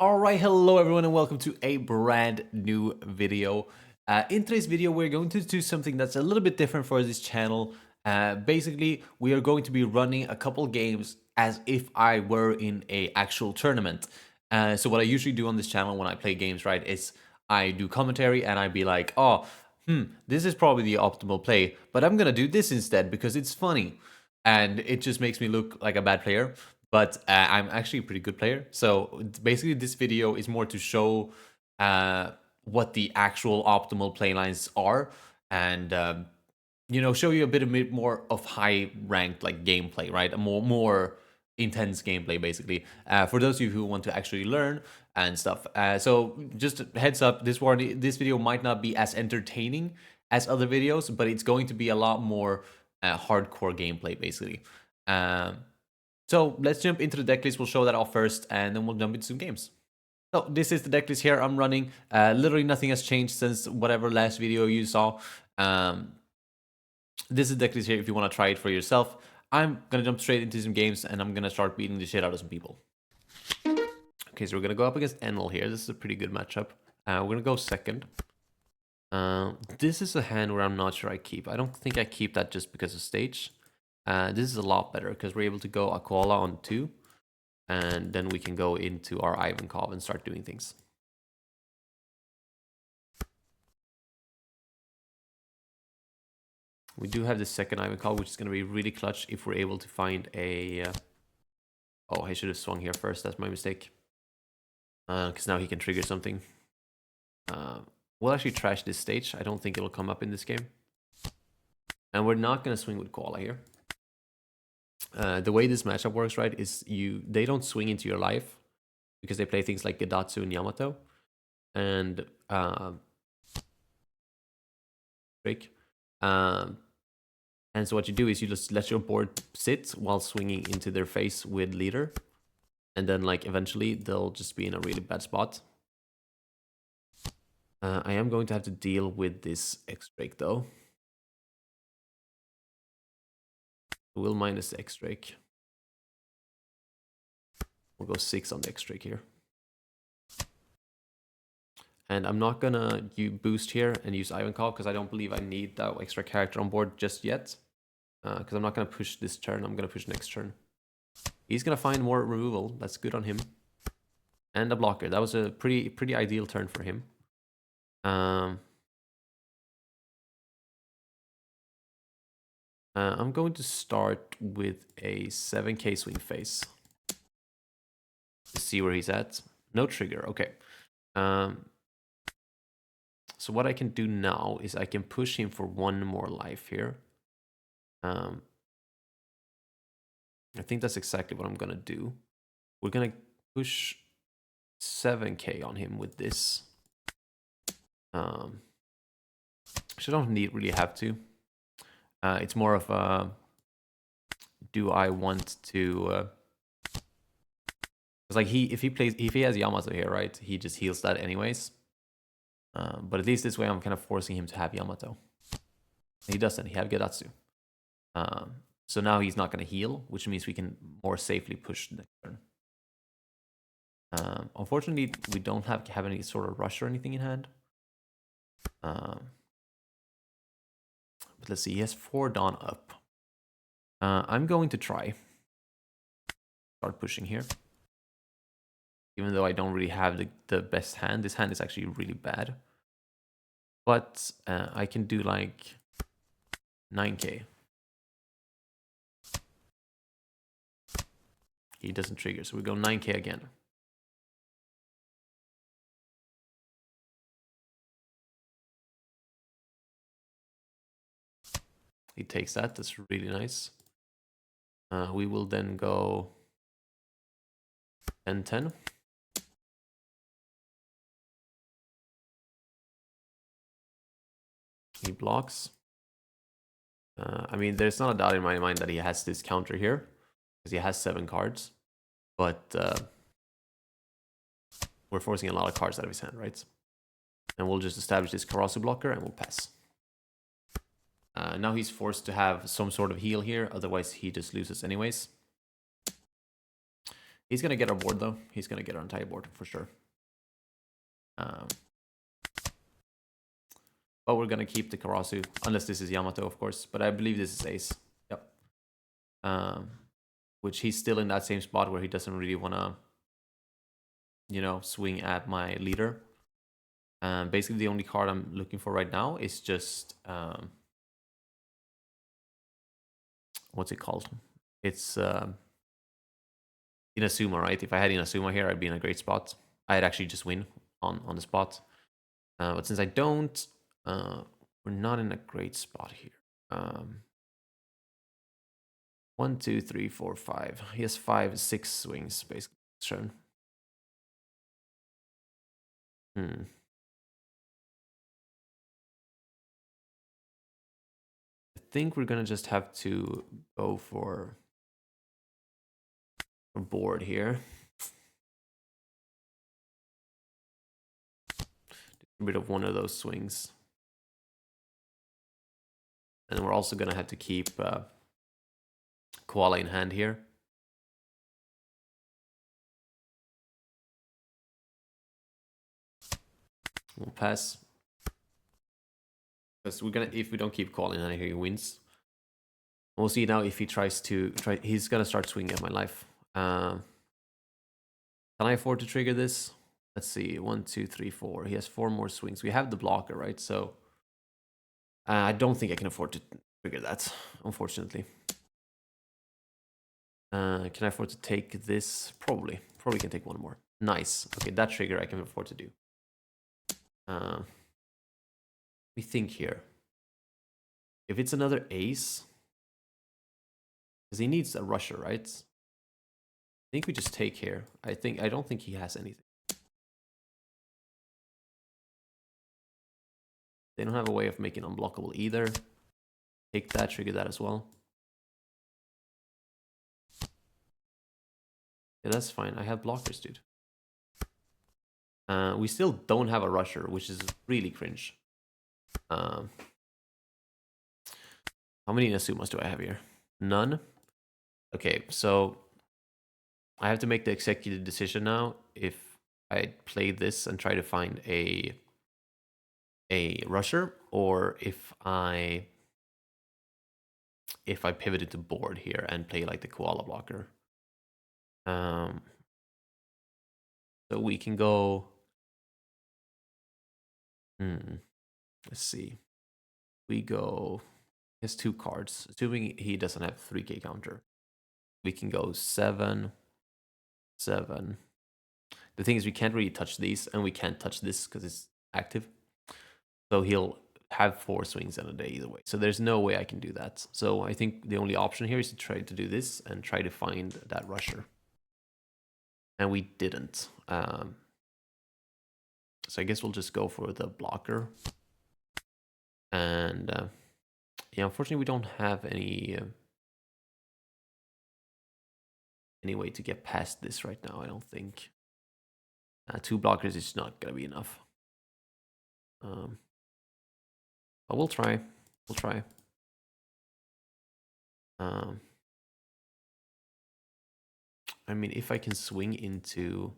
Alright, hello everyone and welcome to a brand new video. In today's video we're going to do something that's a little bit different for this channel. Basically, we are going to be running a couple games as if I were in a actual tournament. So what I usually do on this channel when I play games, right, is I do commentary and I'd be like, oh, this is probably the optimal play, but I'm gonna do this instead because it's funny. And it just makes me look like a bad player, but I'm actually a pretty good player. So basically this video is more to show what the actual optimal play lines are and show you a bit more of high ranked like gameplay, right? A more intense gameplay basically for those of you who want to actually learn and stuff. So just heads up, this video might not be as entertaining as other videos, but it's going to be a lot more hardcore gameplay basically. So let's jump into the deck list. We'll show that off first, and then we'll jump into some games. So this is the deck list here I'm running. Literally nothing has changed since whatever last video you saw. This is the deck list here if you want to try it for yourself. I'm going to jump straight into some games, and I'm going to start beating the shit out of some people. Okay, so we're going to go up against Enel here. This is a pretty good matchup. We're going to go second. This is a hand where I'm not sure I keep. I don't think I keep that just because of stage. This is a lot better because we're able to go Aquala on 2. And then we can go into our Ivankov and start doing things. We do have the second Ivankov, which is going to be really clutch if we're able to find a... Oh, I should have swung here first. That's my mistake. Because now he can trigger something. We'll actually trash this stage. I don't think it'll come up in this game. And we're not going to swing with Koala here. The way this matchup works, right, is they don't swing into your life because they play things like Gedatsu and Yamato. And break. And so what you do is you just let your board sit while swinging into their face with leader. And then like eventually they'll just be in a really bad spot. I am going to have to deal with this X-Drake though. We'll minus the X-Drake. We'll go 6 on the X-Drake here. And I'm not gonna boost here and use Ivankov because I don't believe I need that extra character on board just yet. Because I'm not gonna push this turn, I'm gonna push next turn. He's gonna find more removal, that's good on him. And a blocker, that was a pretty ideal turn for him. I'm going to start with a 7k swing face. To see where he's at. No trigger, okay. So what I can do now is I can push him for 1 more life here. I think that's exactly what I'm gonna do. We're gonna push 7k on him with this. Which I don't really have to. It's more of a, do I want to? It's like if he has Yamato here, right? He just heals that anyways. But at least this way I'm kind of forcing him to have Yamato. He doesn't. He have Gedatsu. So now he's not going to heal, which means we can more safely push next turn. Unfortunately, we don't have any sort of rush or anything in hand. But let's see. He has 4 Dawn up. I'm going to try. Start pushing here. Even though I don't really have the best hand. This hand is actually really bad. But I can do like 9k. He doesn't trigger, so we go 9k again. He takes that, that's really nice. We will then go 10-10. He blocks. I mean, there's not a doubt in my mind that he has this counter here, because he has 7 cards. But we're forcing a lot of cards out of his hand, right? And we'll just establish this Karasu blocker and we'll pass. Now he's forced to have some sort of heal here, otherwise he just loses anyways. He's gonna get our board though. He's gonna get our entire board for sure. But we're gonna keep the Karasu, unless this is Yamato, of course. But I believe this is Ace. Yep. Which he's still in that same spot where he doesn't really wanna, you know, swing at my leader. Basically, the only card I'm looking for right now is just what's it called? It's Inazuma, right? If I had Inazuma here, I'd be in a great spot. I'd actually just win on the spot. But since I don't, we're not in a great spot here. 1, 2, 3, 4, 5. He has 5, 6 swings basically shown. I think we're gonna just have to go for a board here. A bit of one of those swings. And we're also gonna have to keep Koala in hand here. We'll pass. Because we're gonna, if we don't keep Koala in hand here, he wins. We'll see now if he tries to he's gonna start swinging at my life. Can I afford to trigger this? Let's see, 1, 2, 3, 4. He has 4 more swings. We have the blocker, right? So I don't think I can afford to trigger that, unfortunately. Can I afford to take this? Probably can take 1 more. Nice. Okay, that trigger I can afford to do. We think here. If it's another ace, because he needs a rusher, right? I think we just take here. I don't think he has anything. They don't have a way of making unblockable either. Take that, trigger that as well. Yeah, that's fine. I have blockers, dude. We still don't have a rusher, which is really cringe. How many Inasumas do I have here? None. Okay, so I have to make the executive decision now if I play this and try to find a rusher, or if I pivot into board here and play like the koala blocker. So we can go. Let's see. We go. He has 2 cards. Assuming he doesn't have 3K counter, we can go 7, 7. The thing is, we can't really touch these, and we can't touch this because it's active. So he'll have 4 swings in a day either way. So there's no way I can do that. So I think the only option here is to try to do this and try to find that rusher. And we didn't. So I guess we'll just go for the blocker. And yeah, unfortunately, we don't have any way to get past this right now, I don't think. 2 blockers is not going to be enough. But we'll try. We'll try. I mean, if I can swing into...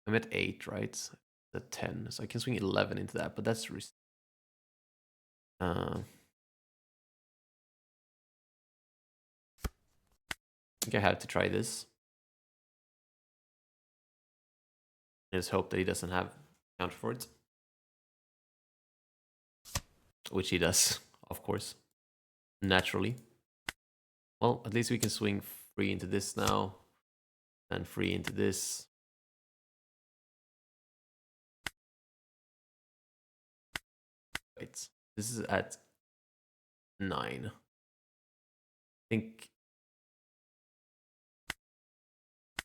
I'm at 8, right? At 10. So I can swing 11 into that, but that's... I think I have to try this. I just hope that he doesn't have counter for it. Which he does, of course. Naturally. Well, at least we can swing free into this now. And free into this. Wait, this is at 9. I think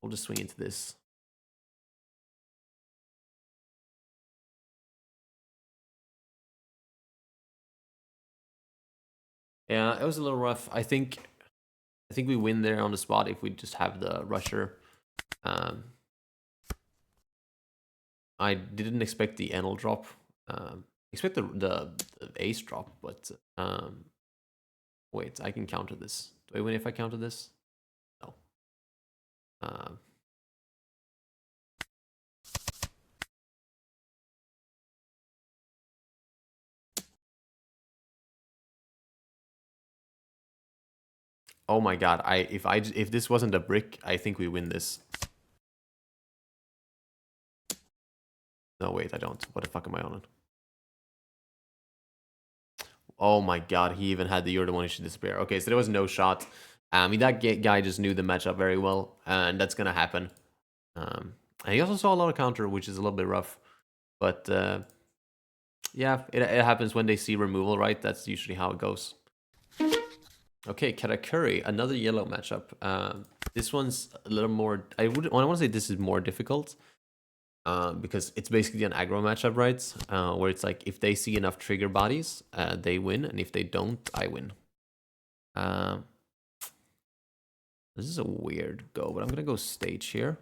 we'll just swing into this. Yeah, it was a little rough. I think we win there on the spot if we just have the rusher. I didn't expect the Enel drop. Expect the ace drop, but wait, I can counter this. Do I win if I counter this? No. Uh, oh my god! If this wasn't a brick, I think we win this. No, wait, I don't. What the fuck am I on? Oh my god, he even had the "you're the one who should disappear." Okay, so there was no shot. I mean, that guy just knew the matchup very well, and that's gonna happen. And he also saw a lot of counter, which is a little bit rough. But yeah, it happens when they see removal, right? That's usually how it goes. Okay, Katakuri, another yellow matchup. This one's a little more... I want to say this is more difficult. Because it's basically an aggro matchup, right? Where it's like, if they see enough trigger bodies, they win. And if they don't, I win. This is a weird go, but I'm going to go stage here.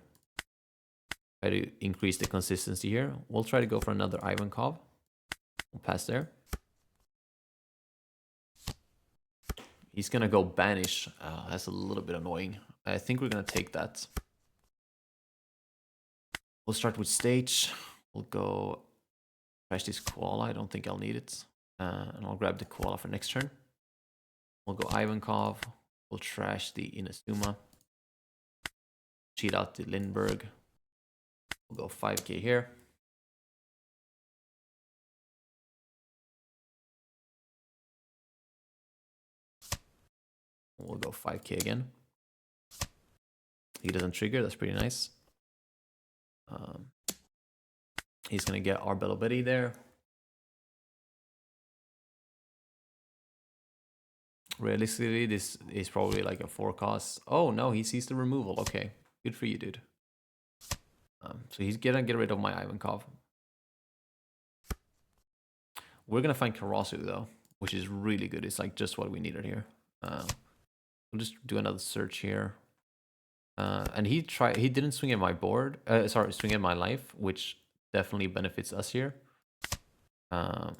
Try to increase the consistency here. We'll try to go for another Ivankov. We'll pass there. He's going to go banish. That's a little bit annoying. I think we're going to take that. We'll start with stage. We'll go trash this koala. I don't think I'll need it. And I'll grab the koala for next turn. We'll go Ivankov. We'll trash the Inazuma. Cheat out the Lindbergh. We'll go 5k here. We'll go 5k again. He doesn't trigger. That's pretty nice. He's going to get our Belo Betty there. Realistically, this is probably like a 4 cost. Oh, no, he sees the removal. Okay, good for you, dude. So he's going to get rid of my Ivankov. We're going to find Karasu, though, which is really good. It's like just what we needed here. We'll just do another search here. And he didn't swing at my board. Sorry, swing at my life, which definitely benefits us here. Another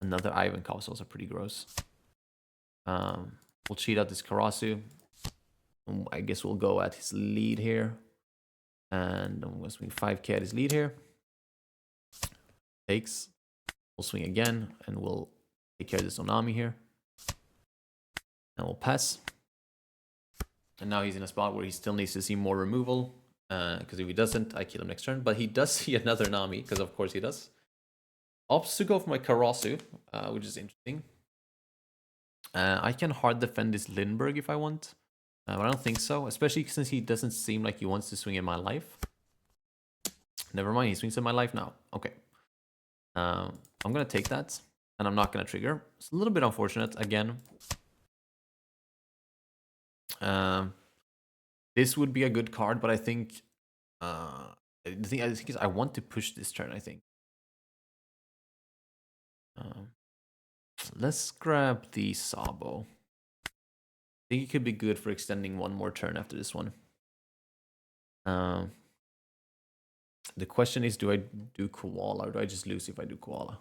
Ivankov is also pretty gross. We'll cheat out this Karasu. I guess we'll go at his lead here. And I'm going to swing 5k at his lead here. Takes. We'll swing again, and we'll take care of this Onami here. And we'll pass. And now he's in a spot where he still needs to see more removal. Because if he doesn't, I kill him next turn. But he does see another Nami, because of course he does. Opts to go for my Karasu, which is interesting. I can hard defend this Lindbergh if I want. But I don't think so, especially since he doesn't seem like he wants to swing in my life. Never mind, he swings in my life now. Okay. I'm going to take that, and I'm not going to trigger. It's a little bit unfortunate, again. This would be a good card, but I think... the thing I think is I want to push this turn, I think. Let's grab the Sabo. I think it could be good for extending one more turn after this one. The question is, do I do Koala or do I just lose if I do Koala?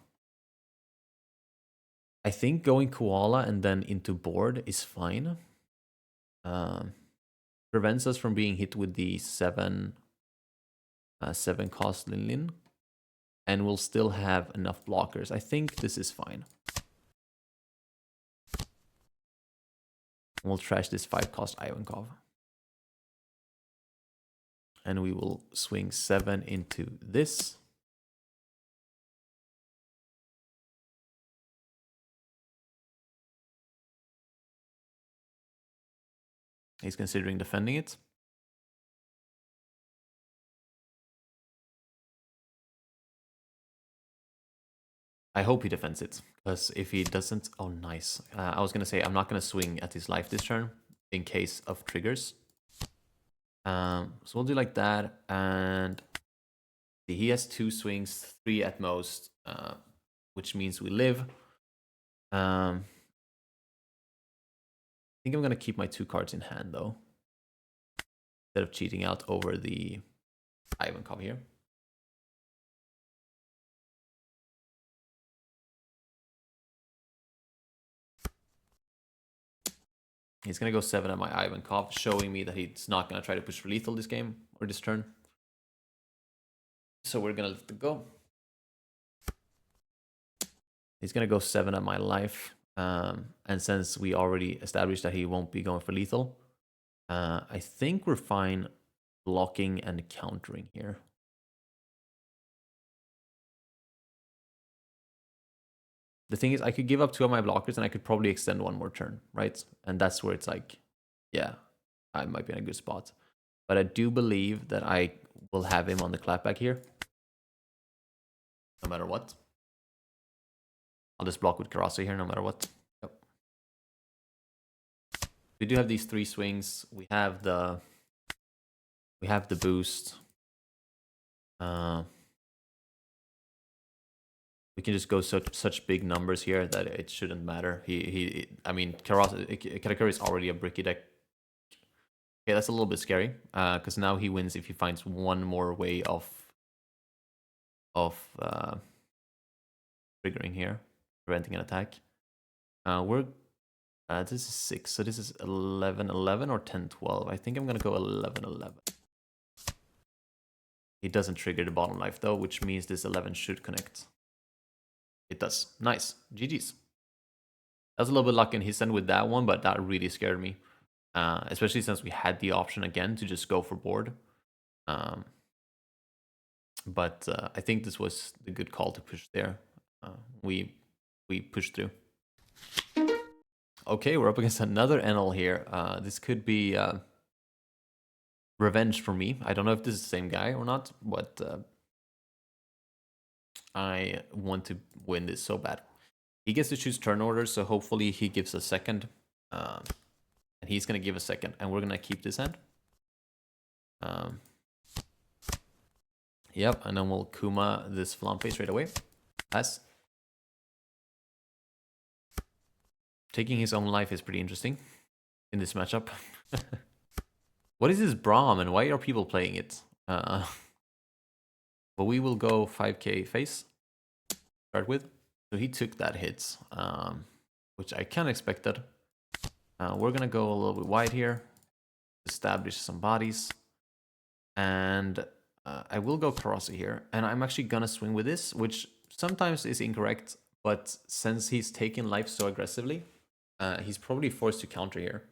I think going Koala and then into board is fine. Prevents us from being hit with the 7 cost Lin Lin. And we'll still have enough blockers. I think this is fine. We'll trash this 5 cost Ivankov. And we will swing 7 into this. He's considering defending it. I hope he defends it, because if he doesn't... Oh, nice. I was going to say, I'm not going to swing at his life this turn in case of triggers. So we'll do like that, and he has 2 swings, 3 at most, which means we live. I think I'm going to keep my 2 cards in hand, though, instead of cheating out over the Ivankov here. He's going to go 7 at my Ivankov, showing me that he's not going to try to push for lethal this game or this turn. So we're going to let it go. He's going to go 7 at my life. And since we already established that he won't be going for lethal, I think we're fine blocking and countering here. The thing is, I could give up 2 of my blockers and I could probably extend 1 more turn, right? And that's where it's like, yeah, I might be in a good spot. But I do believe that I will have him on the clapback here, no matter what. I'll just block with Karasa here, no matter what. Yep. We do have these 3 swings. We have the boost. We can just go such big numbers here that it shouldn't matter. I mean, Katakuri is already a bricky deck. Okay, that's a little bit scary, because now he wins if he finds 1 more way of triggering here, preventing an attack. This is 6, so this is 11-11 or 10-12. I think I'm gonna go 11-11. He doesn't trigger the bottom life though, which means this 11 should connect. It does. Nice. GG's. That was a little bit lucky in his end with that one, but that really scared me. Especially since we had the option again to just go for board. But I think this was the good call to push there. We pushed through. Okay, we're up against another Enel here. This could be revenge for me. I don't know if this is the same guy or not, but I want to win this so bad. He gets to choose turn orders, so hopefully he gives a second. And he's going to give a second, and we're going to keep this hand. Yep, and then we'll Kuma this Flampe straight away. Pass. Taking his own life is pretty interesting in this matchup. What is this Braum, and why are people playing it? But we will go 5k face, start with. So he took that hit, which I kind of expected. We're going to go a little bit wide here, establish some bodies. And I will go Karasa here. And I'm actually going to swing with this, which sometimes is incorrect. But since he's taking life so aggressively, he's probably forced to counter here.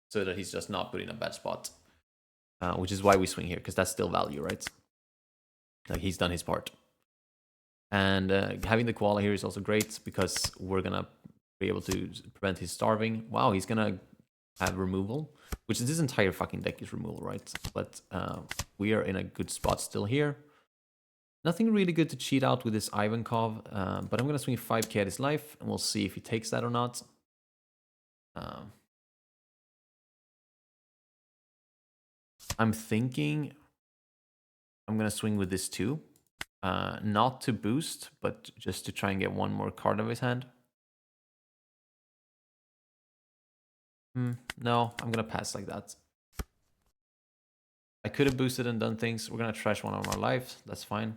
So that he's just not put in a bad spot. Which is why we swing here, because that's still value, right? Like, he's done his part. And having the koala here is also great, because we're going to be able to prevent his starving. Wow, he's going to have removal, which this entire fucking deck is removal, right? But we are in a good spot still here. Nothing really good to cheat out with this Ivankov, but I'm going to swing 5k at his life, and we'll see if he takes that or not. I'm thinking I'm going to swing with this too. Not to boost, but just to try and get 1 more card of his hand. No, I'm going to pass like that. I could have boosted and done things. We're going to trash 1 of our lives. That's fine.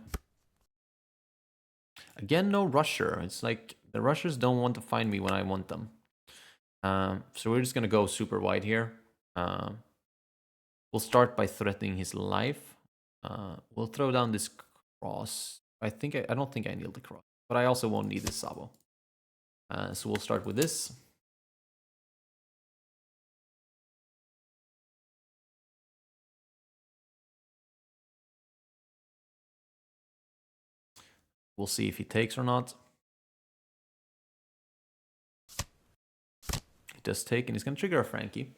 Again, no rusher. It's like the rushers don't want to find me when I want them. So we're just going to go super wide here. We'll start by threatening his life. We'll throw down this cross. I don't think I need the cross, but I also won't need this Sabo. So we'll start with this. We'll see if he takes or not. He does take, and he's going to trigger a Frankie.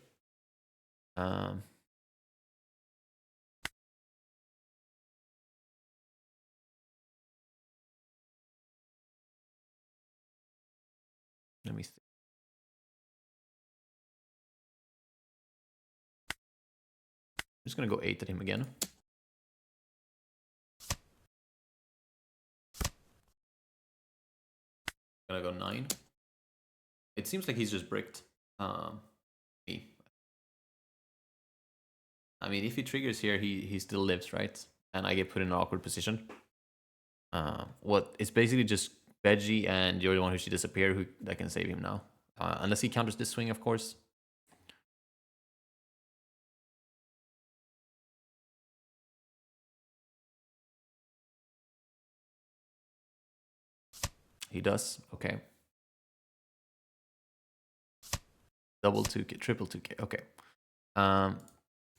Let me see. I'm just going to go 8 at him again. I'm going to go 9. It seems like he's just bricked me. I mean, if he triggers here, he still lives, right? And I get put in an awkward position. It's basically just Veggie and you're the one who should disappear that can save him now. Unless he counters this swing, of course. He does. Okay. Double 2K, triple 2K. Okay.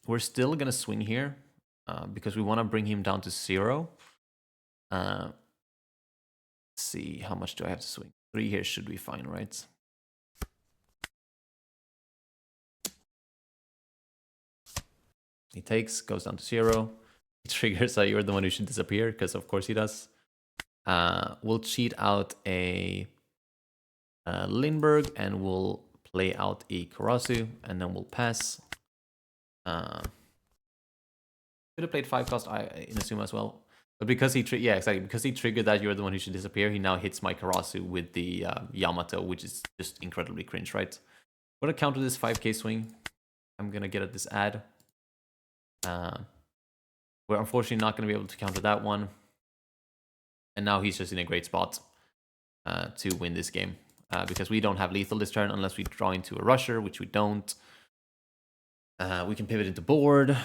We're still gonna swing here because we want to bring him down to 0. Let's see, how much do I have to swing? 3 here should be fine, right? He takes, goes down to 0. He triggers you're the one who should disappear, because of course he does. We'll cheat out a Lindbergh, and we'll play out a Karasu, and then we'll pass. Could have played 5 cost in Asuma as well. But because he because he triggered that you're the one who should disappear, he now hits my Karasu with the Yamato, which is just incredibly cringe, right? I'm gonna counter this 5k swing. I'm gonna get at this ad. We're unfortunately not gonna be able to counter that one. And now he's just in a great spot to win this game. Because we don't have lethal this turn unless we draw into a rusher, which we don't. We can pivot into board.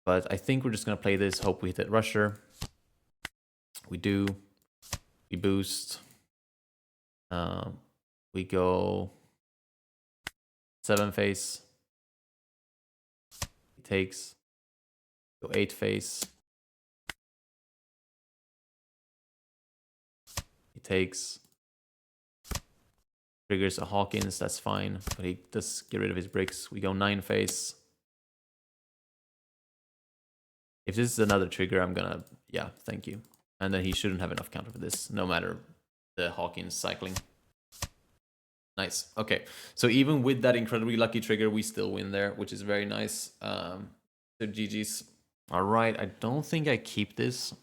But I think we're just gonna play this, hope we hit that rusher. We do. We boost. We go 7 face. He takes. Go 8 face. He takes. Triggers a Hawkins, that's fine. But he does get rid of his bricks. We go 9 face. If this is another trigger, I'm gonna, yeah, thank you. And then he shouldn't have enough counter for this, no matter the Hawkins cycling. Nice. Okay. So even with that incredibly lucky trigger, we still win there, which is very nice. So GG's. All right. I don't think I keep this.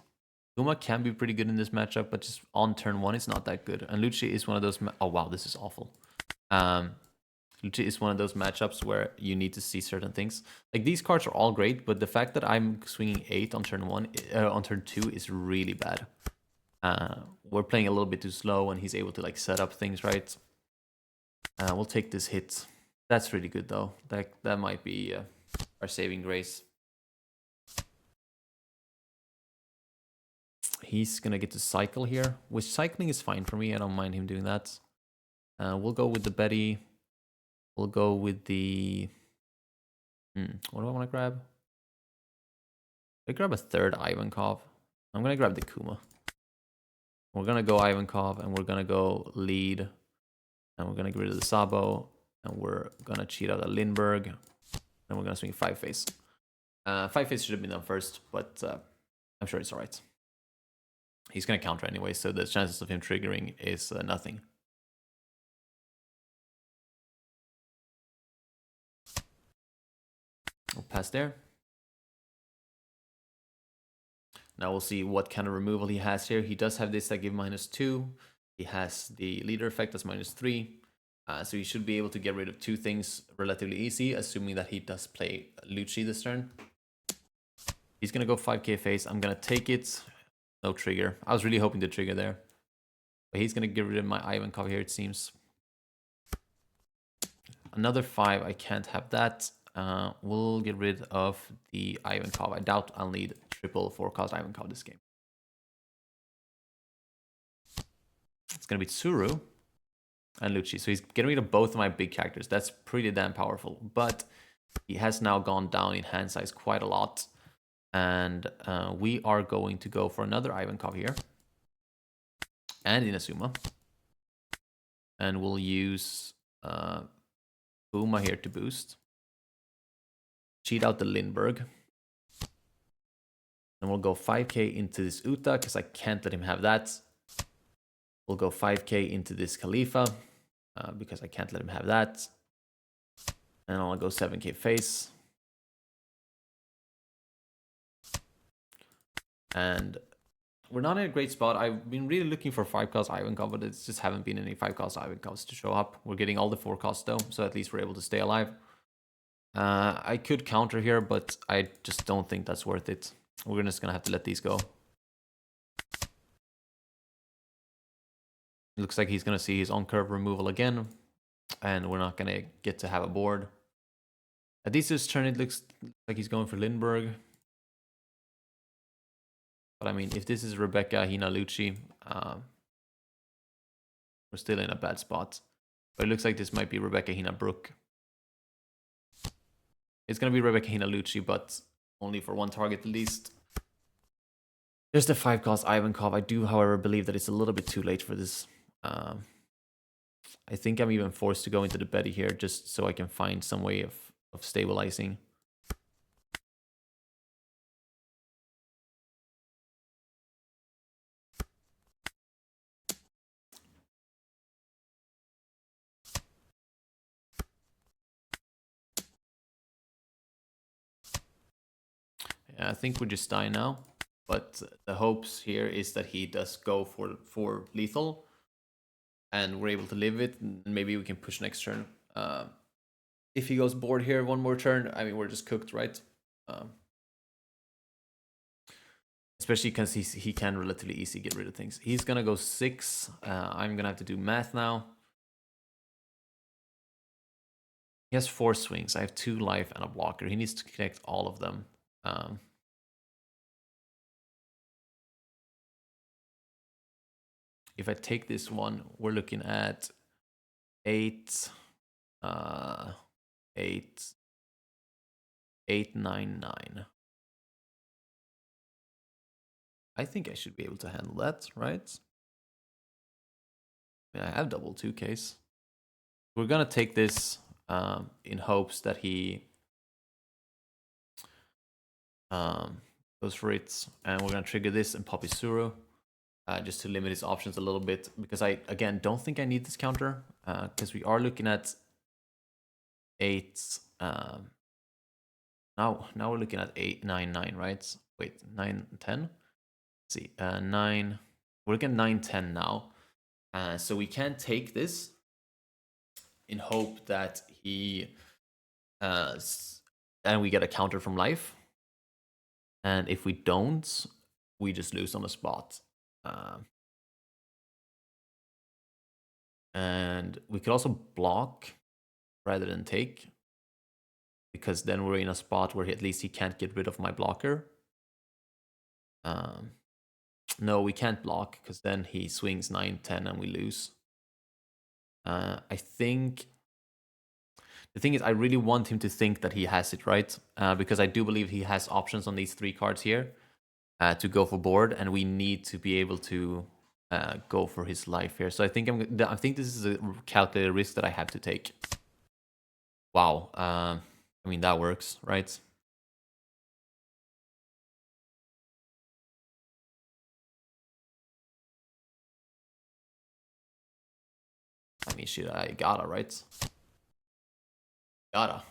Kuma can be pretty good in this matchup, but just on turn 1, it's not that good. And Lucci is one of those... Oh, wow. This is awful. Lucci is one of those matchups where you need to see certain things. Like, these cards are all great, but the fact that I'm swinging 8 on turn 1, on turn 2 is really bad. We're playing a little bit too slow, and he's able to like set up things right. We'll take this hit. That's really good though. That might be our saving grace. He's gonna get to cycle here, which cycling is fine for me. I don't mind him doing that. We'll go with the Betty. We'll go with the... what do I want to grab? I grab a third Ivankov. I'm gonna grab the Kuma. We're gonna go Ivankov, and we're gonna go lead, and we're gonna get rid of the Sabo, and we're gonna cheat out a Lindbergh, and we're gonna swing 5 face. 5 face should have been done first, but I'm sure it's alright. He's gonna counter anyway, so the chances of him triggering is nothing. We'll pass there. Now we'll see what kind of removal he has here. He does have this that give -2. He has the leader effect that's -3. So he should be able to get rid of 2 things relatively easy, assuming that he does play Lucci this turn. He's going to go 5k face. I'm going to take it. No trigger. I was really hoping to trigger there. But he's going to get rid of my Ivankov here, it seems. Another 5. I can't have that. We'll get rid of the Ivankov. I doubt I'll need triple 4-cost Ivankov this game. It's going to be Tsuru and Lucci. So he's getting rid of both of my big characters. That's pretty damn powerful. But he has now gone down in hand size quite a lot. And we are going to go for another Ivankov here. And Inazuma. And we'll use Uma here to boost. Cheat out the Lindbergh. And we'll go 5k into this Uta, because I can't let him have that. We'll go 5k into this Khalifa, because I can't let him have that. And I'll go 7k face. And we're not in a great spot. I've been really looking for 5-cost Ivankov, but it's just haven't been any 5-cost Ivankovs to show up. We're getting all the 4-costs though, so at least we're able to stay alive. I could counter here, but I just don't think that's worth it. We're just gonna have to let these go. It looks like he's gonna see his on-curve removal again. and we're not gonna get to have a board. At least this turn, it looks like he's going for Lindbergh. But I mean, if this is Rebecca, Hina, Lucci, we're still in a bad spot. But it looks like this might be Rebecca, Hina, Brook. It's gonna be Rebecca, Hina, Lucci, but only for one target at least. There's the 5-cost Ivankov. I do, however, believe that it's a little bit too late for this. I think I'm even forced to go into the Betty here just so I can find some way of stabilizing. Yeah, I think we just die now. But the hopes here is that he does go for lethal. And we're able to live it. And maybe we can push next turn. If he goes board here one more turn, I mean, we're just cooked, right? Especially because he can relatively easily get rid of things. He's going to go 6. I'm going to have to do math now. He has 4 swings. I have 2 life and a blocker. He needs to connect all of them. If I take this one, we're looking at 8, 8, 8, 9, 9. I think I should be able to handle that, right? I mean, I have double 2Ks. We're gonna take this in hopes that he goes for it, and we're gonna trigger this and pop his Suru. Just to limit his options a little bit, because I, again, don't think I need this counter, because we are looking at 8. Now we're looking at 8, 9, 9, right? Wait, 9, 10? Let's see, 9. We're looking at 9, 10 now. So we can take this in hope that he, and we get a counter from life. And if we don't, we just lose on the spot. And we could also block rather than take, because then we're in a spot where at least he can't get rid of my blocker. No, we can't block, because then he swings 9, 10 and we lose. I think the thing is, I really want him to think that he has it, right? Because I do believe he has options on these 3 cards here to go for board, and we need to be able to go for his life here. So I think I think this is a calculated risk that I have to take. Wow. I mean, that works, right? I mean, shit, I gotta, right? Gotta.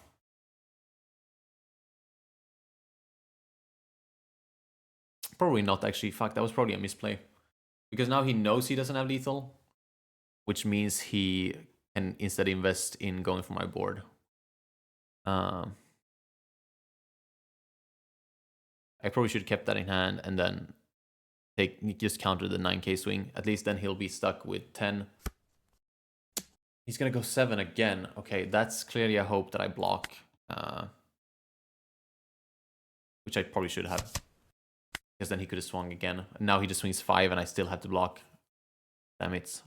Probably not, actually. Fuck, that was probably a misplay. Because now he knows he doesn't have lethal, which means he can instead invest in going for my board. I probably should have kept that in hand and then just counter the 9k swing. At least then he'll be stuck with 10. He's gonna go 7 again. Okay, that's clearly a hope that I block. Which I probably should have. Because then he could have swung again. Now he just swings 5 and I still have to block. Damn it.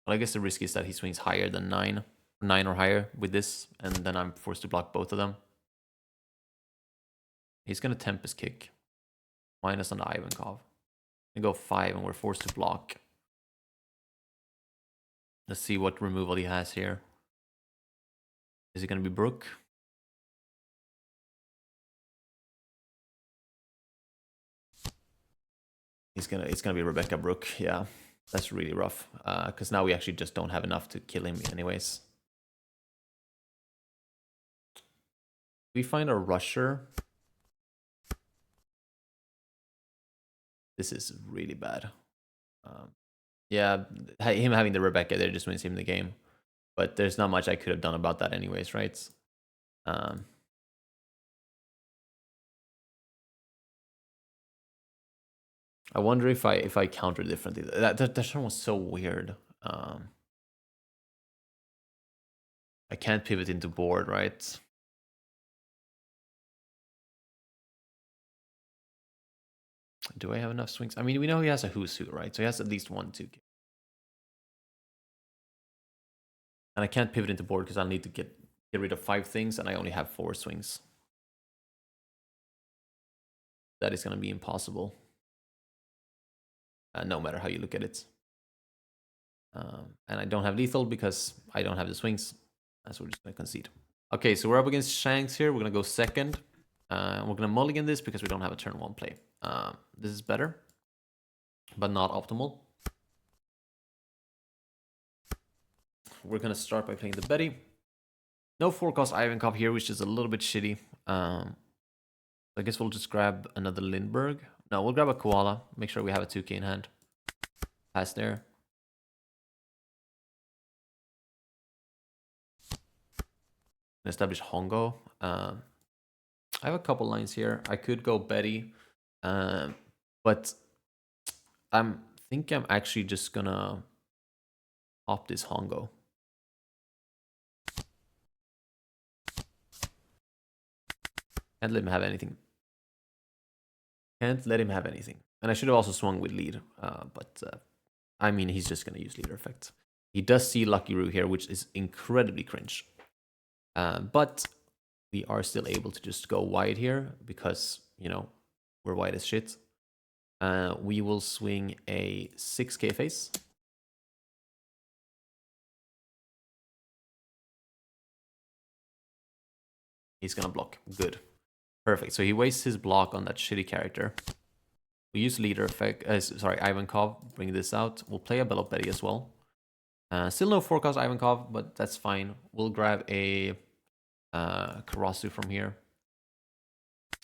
Well, I guess the risk is that he swings higher than 9. 9 or higher with this. And then I'm forced to block both of them. He's gonna Tempest kick. Minus on the Ivankov. And go 5 and we're forced to block. Let's see what removal he has here. Is it gonna be Brook? It's gonna be Rebecca Brook. Yeah, that's really rough. Because now we actually just don't have enough to kill him anyways. We find a rusher. This is really bad. Yeah, him having the Rebecca there just wins him the game. But there's not much I could have done about that anyways, right? I wonder if I counter differently. That turn was so weird. I can't pivot into board, right? Do I have enough swings? I mean, we know he has a who's who, right? So he has at least 1, 2. And I can't pivot into board because I'll need to get rid of 5 things, and I only have 4 swings. That is going to be impossible. No matter how you look at it. And I don't have lethal because I don't have the swings. So we're just going to concede. Okay, so we're up against Shanks here. We're going to go second. We're going to mulligan this because we don't have a turn 1 play. This is better, but not optimal. We're going to start by playing the Betty. No 4-cost Ivankov here, which is a little bit shitty. I guess we'll just grab another Lindbergh. No, we'll grab a Koala. Make sure we have a 2k in hand. Pass there. Establish Hongo. I have a couple lines here. I could go Betty, but I think I'm actually just gonna pop this Hongo. Can't let him have anything. Can't let him have anything. And I should have also swung with lead, but I mean, he's just gonna use leader effect. He does see Lucky Roo here, which is incredibly cringe. But we are still able to just go wide here because, you know, we're wide as shit. We will swing a 6k face. He's gonna block. Good. Perfect. So he wastes his block on that shitty character. We use leader effect. Sorry, Ivankov. Bring this out. We'll play a Belo Betty as well. Still no 4-cost Ivankov, but that's fine. We'll grab a Karasu from here.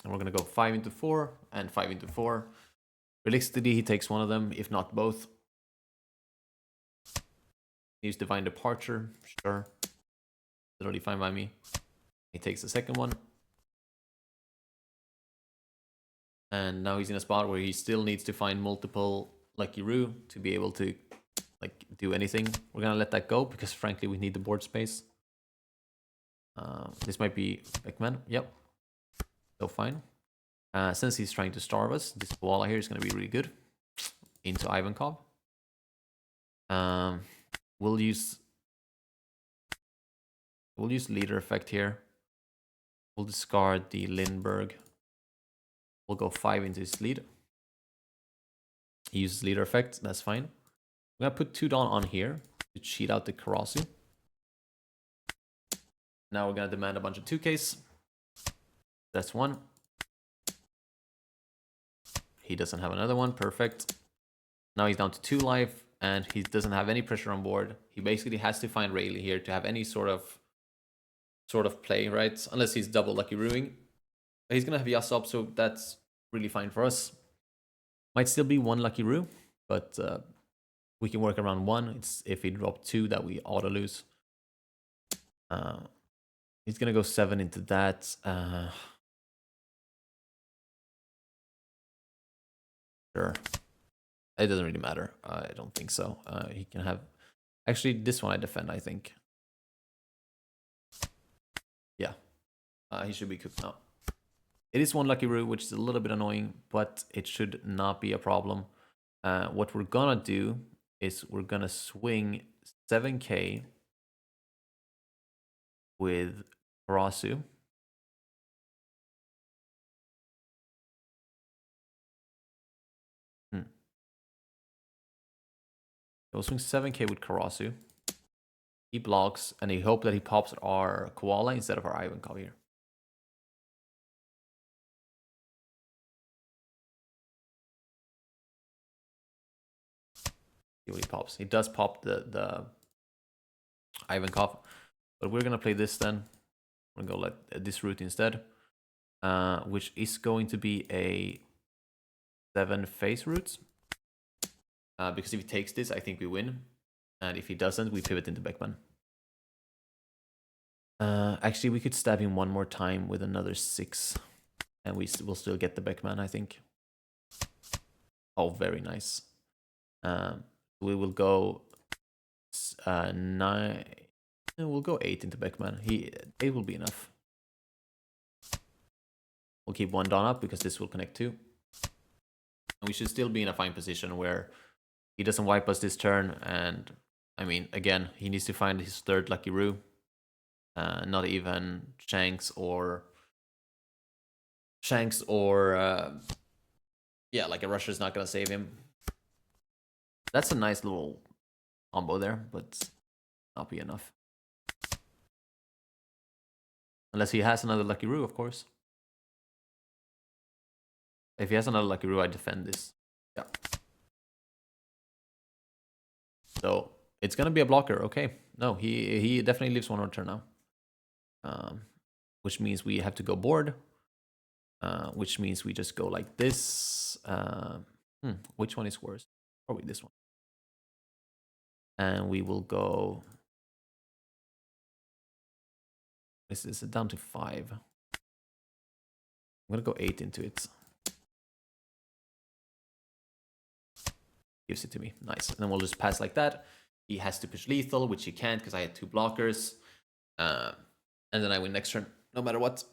And we're going to go 5 into 4 and 5 into 4. Realistically, he takes one of them, if not both. Use Divine Departure. Sure. Totally fine by me. He takes the second one. And now he's in a spot where he still needs to find multiple Lucky Roo to be able to like do anything. We're going to let that go because frankly we need the board space. This might be Beckman. Yep. So fine. Since he's trying to starve us, this koala here is going to be really good. Into Ivankov. We'll use leader effect here. We'll discard the Lindbergh. We'll go 5 into his lead. He uses leader effect. That's fine. I'm going to put 2 Dawn on here to cheat out the Karasu. Now we're going to demand a bunch of 2Ks. That's 1. He doesn't have another one. Perfect. Now he's down to 2 life, and he doesn't have any pressure on board. He basically has to find Rayleigh here to have any sort of play, right? Unless he's double Lucky Rooing. He's going to have Yas up, so that's really fine for us. Might still be 1 Lucky Roo, but we can work around 1. It's if he dropped 2 that we auto lose. He's going to go 7 into that. Sure. It doesn't really matter. I don't think so. He can have... Actually, this one I defend, I think. Yeah. He should be cooked now. It is 1 Lucky Roo, which is a little bit annoying, but it should not be a problem. What we're gonna do is we're gonna swing 7k with Karasu. We'll swing 7k with Karasu. He blocks, and he hope that he pops our Koala instead of our Ivankov here. See what he pops. He does pop the Ivankov, but we're gonna play this then. We're gonna go let this route instead, which is going to be a 7 face route. Because if he takes this, I think we win, and if he doesn't, we pivot into Beckman. Actually, we could stab him one more time with another 6, and we will still get the Beckman, I think. Oh, very nice. We will go 9. We'll go 8 into Beckman. 8 will be enough. We'll keep 1 Dawn up because this will connect 2. And we should still be in a fine position where he doesn't wipe us this turn. And I mean, again, he needs to find his 3rd Lucky Roo. Not even Shanks or yeah, like a rusher is not gonna save him. That's a nice little combo there, but not be enough. Unless he has another Lucky Roo, of course. If he has another Lucky Roo, I defend this. Yeah. So it's gonna be a blocker. Okay. No, he definitely leaves 1 more turn now. Which means we have to go board. Which means we just go like this. Which one is worse? Probably this one. And we will go. This is down to 5. I'm gonna go 8 into it. Gives it to me. Nice. And then we'll just pass like that. He has to push lethal, which he can't because I had 2 blockers. And then I win next turn, no matter what.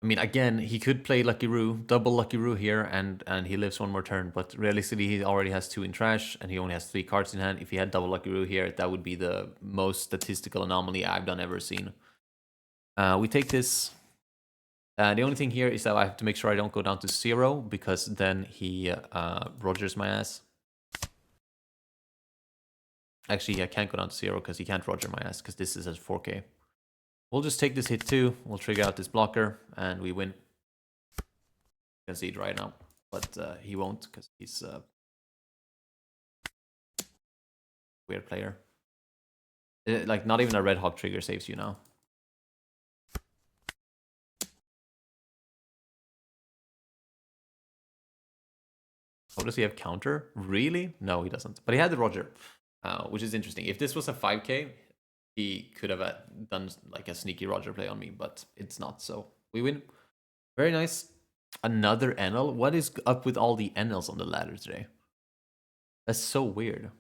I mean, again, he could play Lucky Roo, double Lucky Roo here, and he lives 1 more turn. But realistically, he already has 2 in trash, and he only has 3 cards in hand. If he had double Lucky Roo here, that would be the most statistical anomaly I've ever seen. We take this. The only thing here is that I have to make sure I don't go down to 0, because then he Rogers my ass. Actually, I can't go down to 0 because he can't Roger my ass, because this is at 4k. We'll just take this hit too. We'll trigger out this blocker, and we win. You can see it right now, but he won't because he's a weird player. Like, not even a Red Hawk trigger saves you now. Oh, does he have counter? Really? No, he doesn't. But he had the Roger, which is interesting. If this was a 5k, he could have done like a sneaky Roger play on me, but it's not. So we win. Very nice. Another Enel. What is up with all the Enels on the ladder today? That's so weird.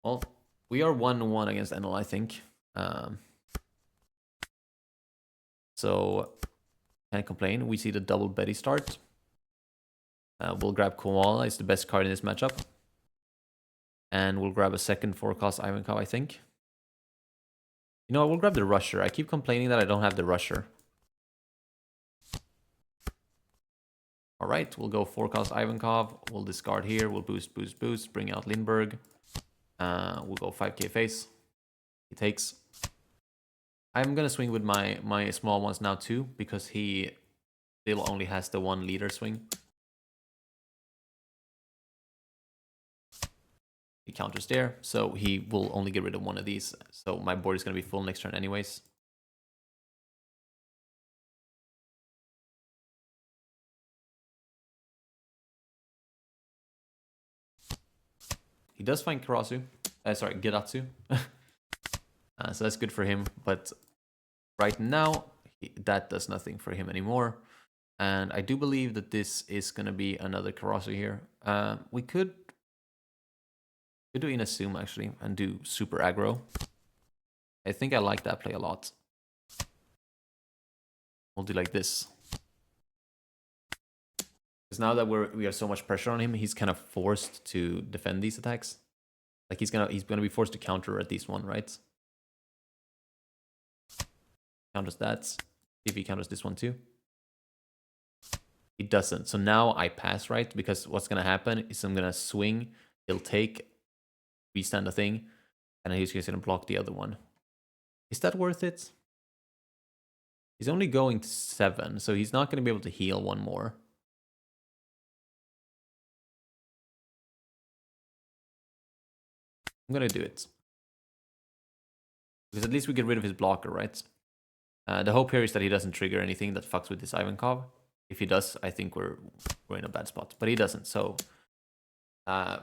Well, we are 1-1 against Enel, I think. So can't complain. We see the double Betty start. We'll grab Koala. It's the best card in this matchup. And we'll grab a second 4-cost Ivankov, I think. You know, I will grab the Rusher. I keep complaining that I don't have the Rusher. All right, we'll go 4-cost Ivankov. We'll discard here. We'll boost, boost, boost. Bring out Lindbergh. We'll go 5k face. He takes. I'm going to swing with my small ones now too, because he still only has the 1 leader swing. He counters there, so he will only get rid of 1 of these. So my board is going to be full next turn anyways. He does find Karasu. Sorry, Gedatsu. So that's good for him. But right now, that does nothing for him anymore. And I do believe that this is going to be another Karasu here. We could do Inassume, actually, and do super aggro. I think I like that play a lot. We'll do like this. Because now that we have so much pressure on him, he's kind of forced to defend these attacks. Like, he's gonna be forced to counter at least 1, right? Counters that. If he counters this one too. He doesn't. So now I pass, right? Because what's gonna happen is I'm gonna swing. He'll take, restand the thing, and then he's just gonna block the other one. Is that worth it? He's only going to 7, so he's not gonna be able to heal 1 more. I'm gonna do it. Because at least we get rid of his blocker, right? The hope here is that he doesn't trigger anything that fucks with this Ivankov. If he does, I think we're in a bad spot. But he doesn't, so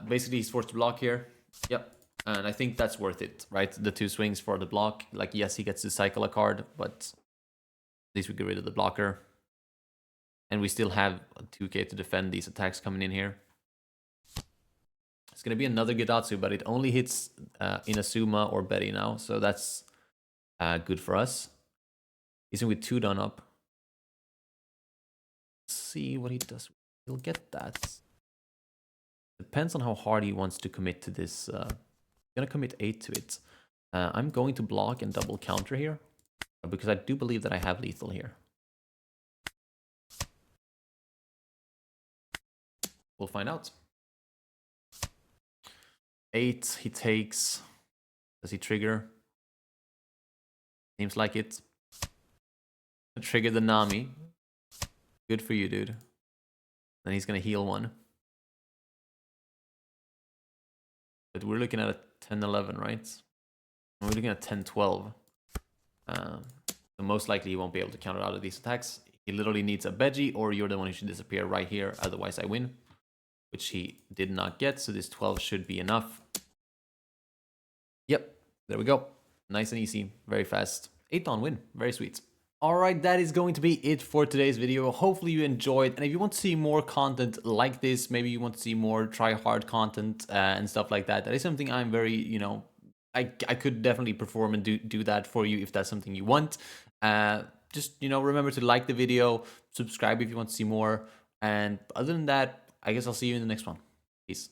basically he's forced to block here. Yep. And I think that's worth it, right? The 2 swings for the block. Like, yes, he gets to cycle a card, but least we get rid of the blocker. And we still have 2k to defend these attacks coming in here. It's going to be another Gedatsu, but it only hits Inazuma or Betty now. So that's good for us. Even with 2 done up. Let's see what he does. He'll get that. Depends on how hard he wants to commit to this. I'm going to commit 8 to it. I'm going to block and double counter here. Because I do believe that I have lethal here. We'll find out. 8, he takes. Does he trigger? Seems like it. Trigger the Nami. Good for you, dude. Then he's gonna heal 1. But we're looking at a 10-11, right? We're looking at 10-12. So most likely he won't be able to counter out of these attacks. He literally needs a Veggie, or you're the one who should disappear right here. Otherwise I win. Which he did not get, so this 12 should be enough. Yep, there we go. Nice and easy, very fast. 8-on win, very sweet. Alright, that is going to be it for today's video. Hopefully you enjoyed, and if you want to see more content like this, maybe you want to see more try-hard content and stuff like that, that is something I'm very, you know, I could definitely perform and do that for you if that's something you want. Just, you know, remember to like the video, subscribe if you want to see more, and other than that, I guess I'll see you in the next one. Peace.